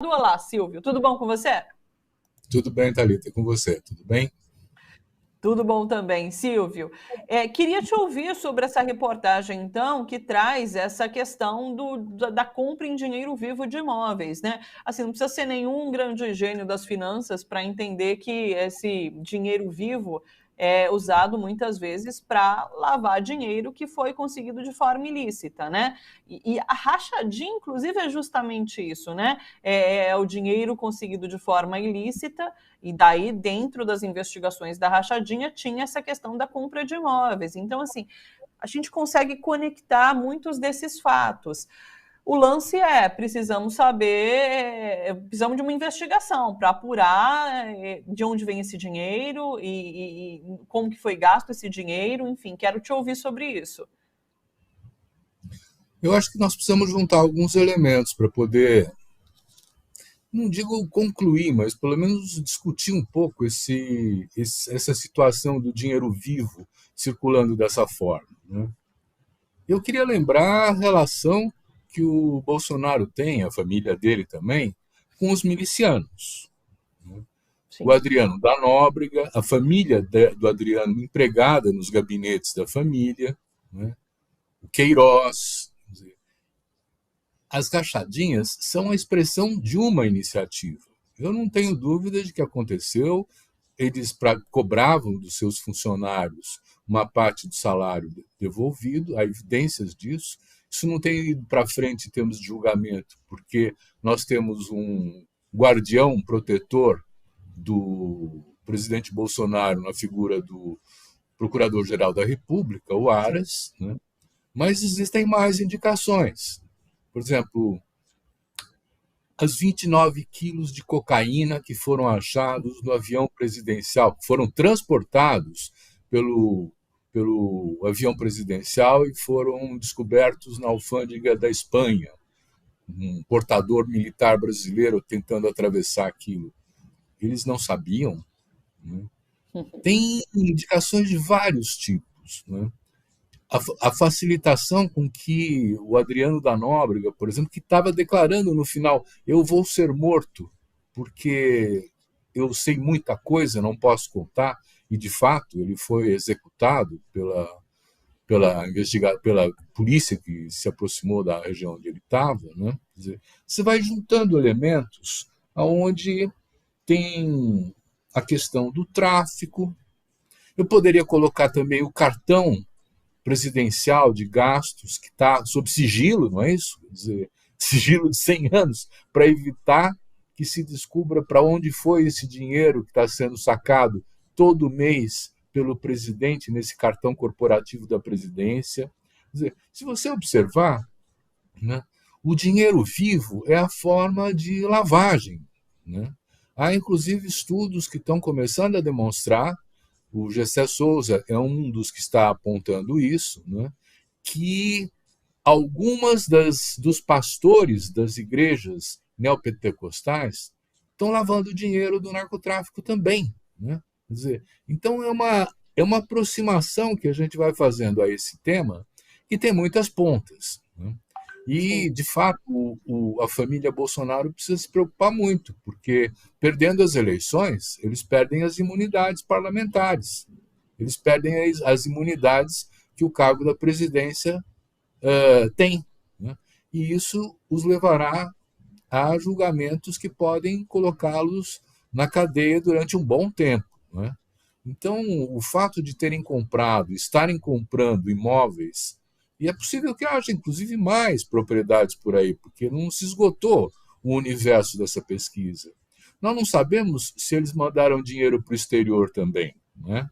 Olá, Silvio. Tudo bom com você? Tudo bem, Thalita, e com você, tudo bem? Tudo bom também, Silvio. Queria te ouvir sobre essa reportagem, então, que traz essa questão da compra em dinheiro vivo de imóveis, né? Assim, não precisa ser nenhum grande gênio das finanças para entender que esse dinheiro vivo é usado muitas vezes para lavar dinheiro que foi conseguido de forma ilícita, né? E a rachadinha, inclusive, é justamente isso, né? É o dinheiro conseguido de forma ilícita. E daí, dentro das investigações da rachadinha, tinha essa questão da compra de imóveis. Então, assim, a gente consegue conectar muitos desses fatos. O lance precisamos saber, precisamos de uma investigação para apurar de onde vem esse dinheiro e como que foi gasto esse dinheiro, enfim, quero te ouvir sobre isso. Eu acho que nós precisamos juntar alguns elementos para poder, não digo concluir, mas pelo menos discutir um pouco essa situação do dinheiro vivo circulando dessa forma, né? Eu queria lembrar a relação que o Bolsonaro tem, a família dele também, com os milicianos. O Sim. Adriano da Nóbrega, a família do Adriano empregada nos gabinetes da família, né? O Queiroz. As rachadinhas são a expressão de uma iniciativa. Eu não tenho dúvida de que aconteceu. Eles cobravam dos seus funcionários uma parte do salário devolvido, há evidências disso. Isso não tem ido para frente em termos de julgamento, porque nós temos um guardião, um protetor do presidente Bolsonaro na figura do Procurador-Geral da República, o Sim. Aras, né? Mas existem mais indicações. Por exemplo, as 29 quilos de cocaína que foram achados no avião presidencial, que foram transportados pelo avião presidencial e foram descobertos na alfândega da Espanha. Um portador militar brasileiro tentando atravessar aquilo. Eles não sabiam, né? Tem indicações de vários tipos, né? A facilitação com que o Adriano da Nóbrega, por exemplo, que estava declarando no final: eu vou ser morto porque eu sei muita coisa, não posso contar, e de fato ele foi executado pela polícia que se aproximou da região onde ele estava, né? Quer dizer, você vai juntando elementos aonde tem a questão do tráfico. Eu poderia colocar também o cartão presidencial de gastos que está sob sigilo, não é isso? Quer dizer, sigilo de 100 anos, para evitar que se descubra para onde foi esse dinheiro que está sendo sacado todo mês pelo presidente nesse cartão corporativo da presidência. Quer dizer, se você observar, né, o dinheiro vivo é a forma de lavagem, né? Há inclusive estudos que estão começando a demonstrar, o Gessé Souza é um dos que está apontando isso, né, que dos pastores das igrejas neopentecostais estão lavando dinheiro do narcotráfico também, né? Quer dizer, então é uma aproximação que a gente vai fazendo a esse tema que tem muitas pontas, né? Sim. E, de fato, a família Bolsonaro precisa se preocupar muito, porque perdendo as eleições, eles perdem as imunidades parlamentares, eles perdem as imunidades que o cargo da presidência tem, né? E isso os levará a julgamentos que podem colocá-los na cadeia durante um bom tempo, né? Então, o fato de terem comprado, estarem comprando imóveis, e é possível que haja inclusive mais propriedades por aí, porque não se esgotou o universo dessa pesquisa. Nós não sabemos se eles mandaram dinheiro para o exterior também, né?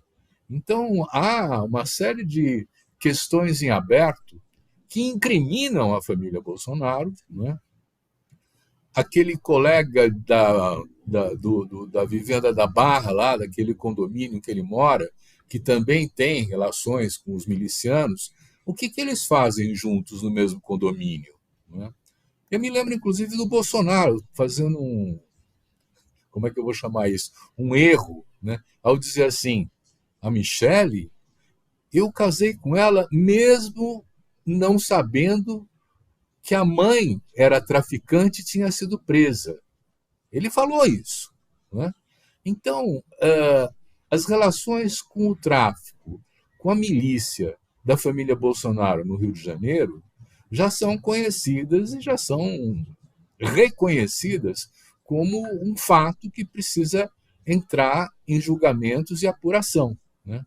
Então, há uma série de questões em aberto que incriminam a família Bolsonaro, né? Aquele colega da vivenda da Barra, lá, daquele condomínio que ele mora, que também tem relações com os milicianos, o que eles fazem juntos no mesmo condomínio, né? Eu me lembro, inclusive, do Bolsonaro fazendo como é que eu vou chamar isso? Um erro, né? Ao dizer assim: a Michele, eu casei com ela mesmo não sabendo que a mãe era traficante e tinha sido presa. Ele falou isso. Né? Então, as relações com o tráfico, com a milícia da família Bolsonaro no Rio de Janeiro, já são conhecidas e já são reconhecidas como um fato que precisa entrar em julgamentos e apuração. Né?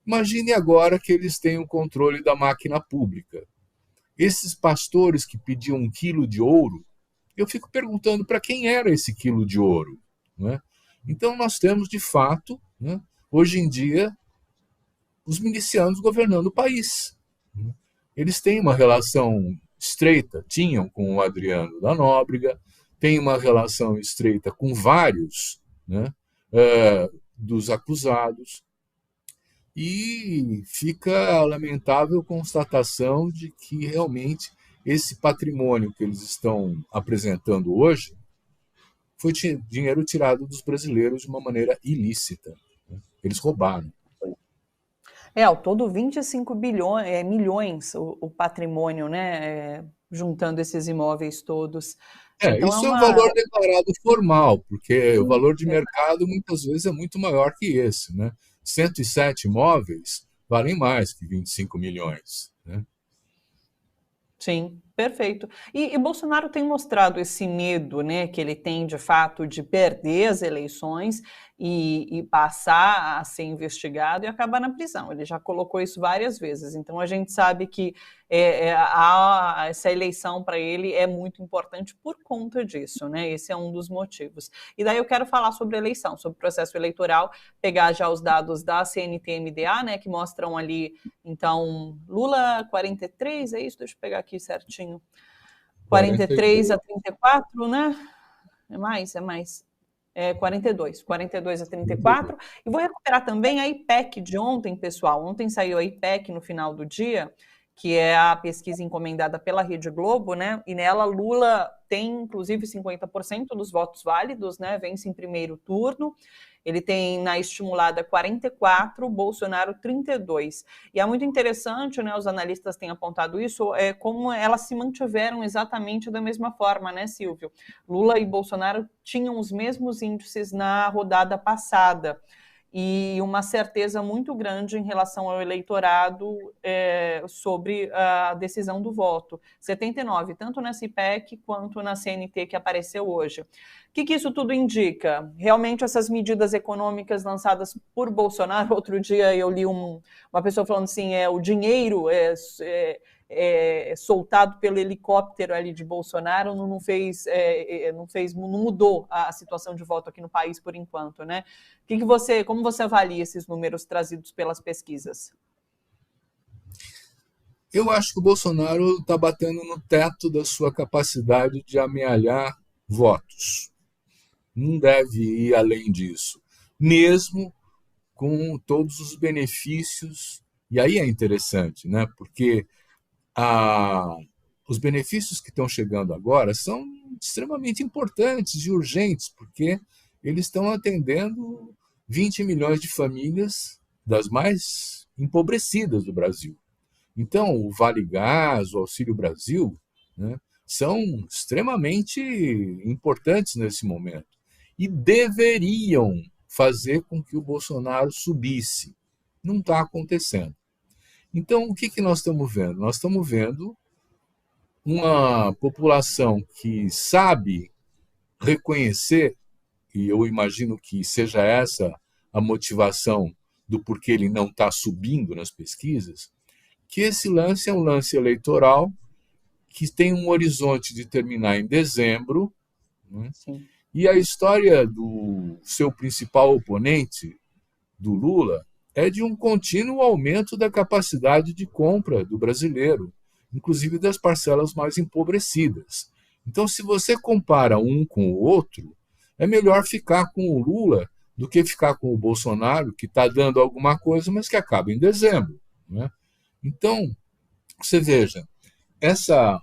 Imagine agora que eles têm o controle da máquina pública. Esses pastores que pediam 1 quilo de ouro, eu fico perguntando para quem era esse quilo de ouro. Né? Então, nós temos, de fato, né, hoje em dia, os milicianos governando o país. Né? Eles têm uma relação estreita, tinham com o Adriano da Nóbrega, têm uma relação estreita com vários, né, dos acusados, e fica a lamentável constatação de que realmente esse patrimônio que eles estão apresentando hoje foi dinheiro tirado dos brasileiros de uma maneira ilícita. Né? Eles roubaram. Ao todo 25 milhões o patrimônio, né? Juntando esses imóveis todos. Então, isso é um valor declarado formal, porque o valor de mercado muitas vezes é muito maior que esse. Né? 107 imóveis valem mais que 25 milhões. Né? Sim, perfeito. E Bolsonaro tem mostrado esse medo, né, que ele tem de fato de perder as eleições e passar a ser investigado e acabar na prisão. Ele já colocou isso várias vezes. Então a gente sabe que essa eleição para ele é muito importante por conta disso, né? Esse é um dos motivos. E daí eu quero falar sobre a eleição, sobre o processo eleitoral, pegar já os dados da CNT-MDA, né, que mostram ali, então, Lula 43, é isso? Deixa eu pegar aqui certinho. 43 a 34, né? É mais. 42 a 34. E vou recuperar também a IPEC de ontem, pessoal. Ontem saiu a IPEC no final do dia, que é a pesquisa encomendada pela Rede Globo, né? E nela Lula tem, inclusive, 50% dos votos válidos, né? Vence em primeiro turno. Ele tem na estimulada 44, Bolsonaro 32. E é muito interessante, né? Os analistas têm apontado isso, como elas se mantiveram exatamente da mesma forma, né, Silvio? Lula e Bolsonaro tinham os mesmos índices na rodada passada. E uma certeza muito grande em relação ao eleitorado sobre a decisão do voto. 79, tanto na CIPEC quanto na CNT que apareceu hoje. O que isso tudo indica? Realmente essas medidas econômicas lançadas por Bolsonaro, outro dia eu li uma pessoa falando assim, o dinheiro soltado pelo helicóptero ali de Bolsonaro não mudou a situação de voto aqui no país por enquanto, né? Como você avalia esses números trazidos pelas pesquisas? Eu acho que o Bolsonaro está batendo no teto da sua capacidade de amealhar votos. Não deve ir além disso, mesmo com todos os benefícios. E aí é interessante, né? Porque os benefícios que estão chegando agora são extremamente importantes e urgentes, porque eles estão atendendo 20 milhões de famílias das mais empobrecidas do Brasil. Então, o Vale Gás, o Auxílio Brasil, né, são extremamente importantes nesse momento e deveriam fazer com que o Bolsonaro subisse. Não está acontecendo. Então, o que nós estamos vendo? Nós estamos vendo uma população que sabe reconhecer, e eu imagino que seja essa a motivação do porquê ele não está subindo nas pesquisas, que esse lance é um lance eleitoral que tem um horizonte de terminar em dezembro, né? E a história do seu principal oponente, do Lula, é de um contínuo aumento da capacidade de compra do brasileiro, inclusive das parcelas mais empobrecidas. Então, se você compara um com o outro, é melhor ficar com o Lula do que ficar com o Bolsonaro, que está dando alguma coisa, mas que acaba em dezembro. Né? Então, você veja, essa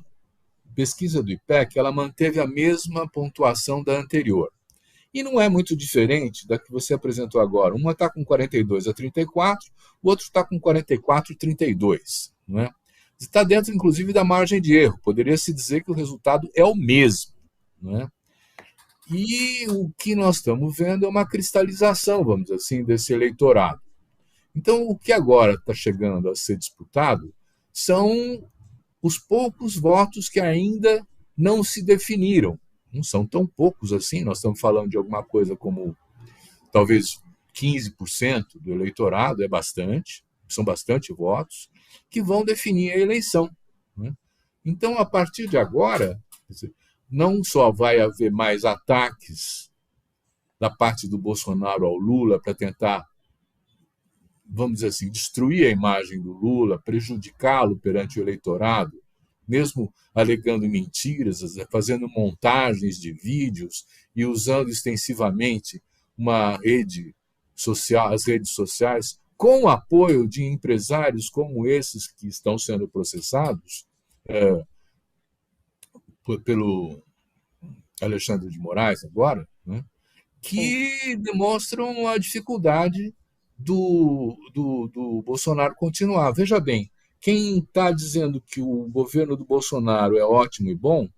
pesquisa do IPEC, ela manteve a mesma pontuação da anterior. E não é muito diferente da que você apresentou agora. Uma está com 42 a 34, o outro está com 44 a 32. Não é? Está dentro, inclusive, da margem de erro. Poderia-se dizer que o resultado é o mesmo. Não é? E o que nós estamos vendo é uma cristalização, vamos dizer assim, desse eleitorado. Então, o que agora está chegando a ser disputado são os poucos votos que ainda não se definiram. Não são tão poucos assim, nós estamos falando de alguma coisa como talvez 15% do eleitorado, é bastante, são bastante votos, que vão definir a eleição. Né? Então, a partir de agora, não só vai haver mais ataques da parte do Bolsonaro ao Lula para tentar, vamos dizer assim, destruir a imagem do Lula, prejudicá-lo perante o eleitorado, mesmo alegando mentiras, fazendo montagens de vídeos e usando extensivamente uma rede social, as redes sociais, com o apoio de empresários como esses que estão sendo processados pelo Alexandre de Moraes agora, né, que demonstram a dificuldade do Bolsonaro continuar. Veja bem, quem está dizendo que o governo do Bolsonaro é ótimo e bom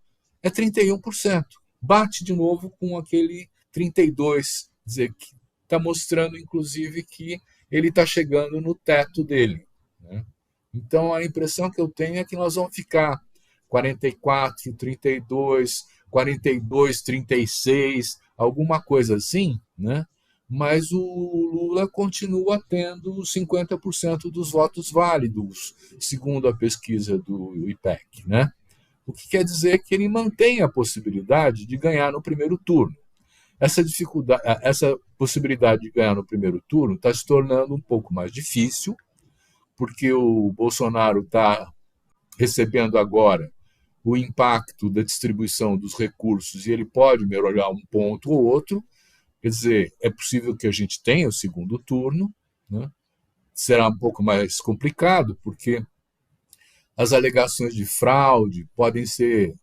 é 31%. Bate de novo com aquele 32%, dizer, que está mostrando, inclusive, que ele está chegando no teto dele. Né? Então, a impressão que eu tenho é que nós vamos ficar 44, 32, 42, 36, alguma coisa assim, né? Mas o Lula continua tendo 50% dos votos válidos, segundo a pesquisa do IPEC, né? O que quer dizer que ele mantém a possibilidade de ganhar no primeiro turno. Essa possibilidade de ganhar no primeiro turno está se tornando um pouco mais difícil, porque o Bolsonaro está recebendo agora o impacto da distribuição dos recursos e ele pode melhorar um ponto ou outro. Quer dizer, é possível que a gente tenha o segundo turno, né? Será um pouco mais complicado, porque as alegações de fraude podem ser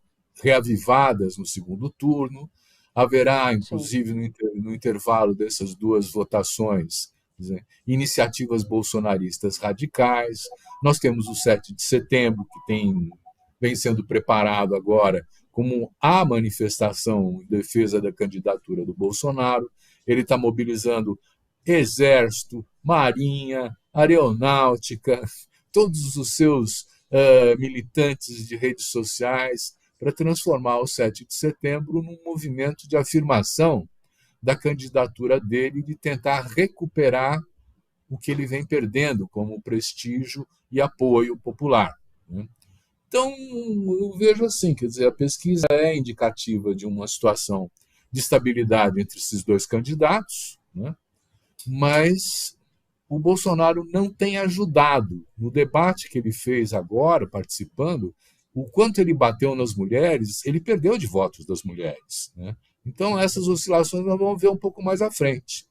reavivadas no segundo turno. Haverá, inclusive, no intervalo dessas duas votações, iniciativas bolsonaristas radicais. Nós temos o 7 de setembro, que vem sendo preparado agora como a manifestação em defesa da candidatura do Bolsonaro. Ele está mobilizando Exército, Marinha, Aeronáutica, todos os seus militantes de redes sociais, para transformar o 7 de setembro num movimento de afirmação da candidatura dele, de tentar recuperar o que ele vem perdendo como prestígio e apoio popular. Né? Então, eu vejo assim, quer dizer, a pesquisa é indicativa de uma situação de estabilidade entre esses dois candidatos, né? Mas o Bolsonaro não tem ajudado. No debate que ele fez agora, participando, o quanto ele bateu nas mulheres, ele perdeu de votos das mulheres. Né? Então, essas oscilações nós vamos ver um pouco mais à frente.